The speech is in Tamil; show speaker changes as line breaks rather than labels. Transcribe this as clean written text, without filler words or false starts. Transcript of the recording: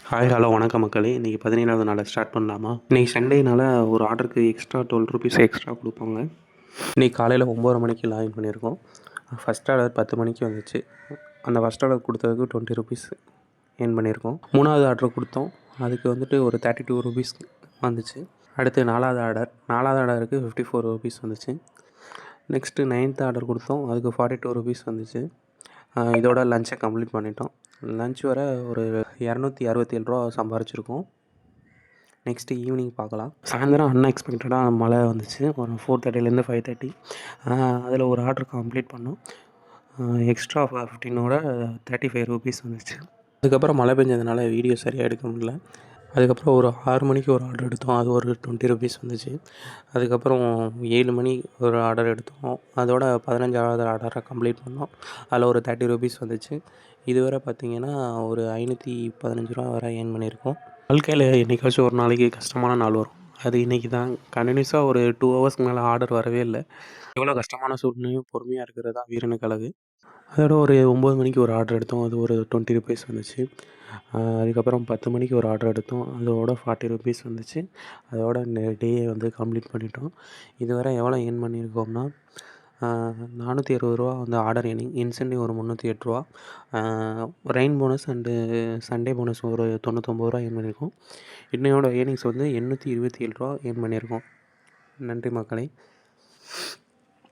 ஹாய் ஹலோ வணக்கம் மக்களே. இன்றைக்கி 17வது நாளை ஸ்டார்ட் பண்ணலாமா? இன்றைக்கி சண்டேனால ஒரு ஆர்டருக்கு எக்ஸ்ட்ரா ₹12 எக்ஸ்ட்ரா கொடுப்பாங்க. இன்றைக்கி காலையில் 9:30 மணிக்கு லாகின் பண்ணியிருக்கோம். ஃபஸ்ட் ஆர்டர் 10 மணிக்கு வந்துச்சு. அந்த ஃபஸ்ட் ஆர்டர் கொடுத்ததுக்கு ₹20 ஏர்ன் பண்ணியிருக்கோம். 3வது ஆர்டர் கொடுத்தோம், அதுக்கு வந்துட்டு ஒரு ₹32 வந்துச்சு. அடுத்து 4வது ஆர்டருக்கு ₹54 வந்துச்சு. நெக்ஸ்ட்டு 9th ஆர்டர் கொடுத்தோம், அதுக்கு ₹42 வந்துச்சு. இதோட லஞ்சை கம்ப்ளீட் பண்ணிட்டோம். லஞ்ச் வர ஒரு ₹267 சம்பாரிச்சிருக்கோம். நெக்ஸ்ட்டு ஈவினிங் பார்க்கலாம். சாயந்தரம் அன்எக்ஸ்பெக்டடாக மழை வந்துச்சு. ஒரு 4:30லேருந்து 5:30. அதில் ஒரு ஆர்டர் கம்ப்ளீட் பண்ணோம். எக்ஸ்ட்ரா 15ஓட ₹35 வந்துச்சு. அதுக்கப்புறம் மழை பெஞ்சதுனால வீடியோ சரியாக எடுக்க முடியல. அதுக்கப்புறம் ஒரு 6 மணிக்கு ஒரு ஆர்டர் எடுத்தோம், அது ஒரு ₹20 வந்துச்சு. அதுக்கப்புறம் 7 மணி ஒரு ஆர்டர் எடுத்தோம், அதோட 15வது ஆர்டரை கம்ப்ளீட் பண்ணோம். அதில் ஒரு ₹30 வந்துச்சு. இதுவரை பார்த்திங்கன்னா ஒரு ₹515 வரை ஏர்ன் பண்ணியிருக்கோம். வாழ்க்கையில் என்றைக்காச்சும் ஒரு நாளைக்கு கஷ்டமான நாள் வரும். அது இன்றைக்கி தான். கண்டினியூஸாக ஒரு 2 ஹவர்ஸ்க்கு மேலே ஆர்டர் வரவே இல்லை. எவ்வளோ கஷ்டமான சூழ்நிலையும் பொறுமையாக இருக்கிறது தான் வீரனுக்கு அழகு. அதோட ஒரு 9 மணிக்கு ஒரு ஆர்டர் எடுத்தோம், அது ஒரு ₹20 வந்துச்சு. அதுக்கப்புறம் 10 மணிக்கு ஒரு ஆர்டர் எடுத்தோம், அதோட ₹40 வந்துச்சு. அதோட டேயை வந்து கம்ப்ளீட் பண்ணிட்டோம். இதுவரை எவ்வளோ ஏர்ன் பண்ணியிருக்கோம்னா ₹460 வந்து ஆர்டர் ஏர்னிங், இன்சென்டிவ் ஒரு ₹308, rain bonus and Sunday bonus ஒரு ₹99 ஏர்ன் பண்ணியிருக்கோம். இன்னையோட ஏர்னிங்ஸ் வந்து ₹827 ஏர்ன் பண்ணியிருக்கோம். நன்றி மக்களே.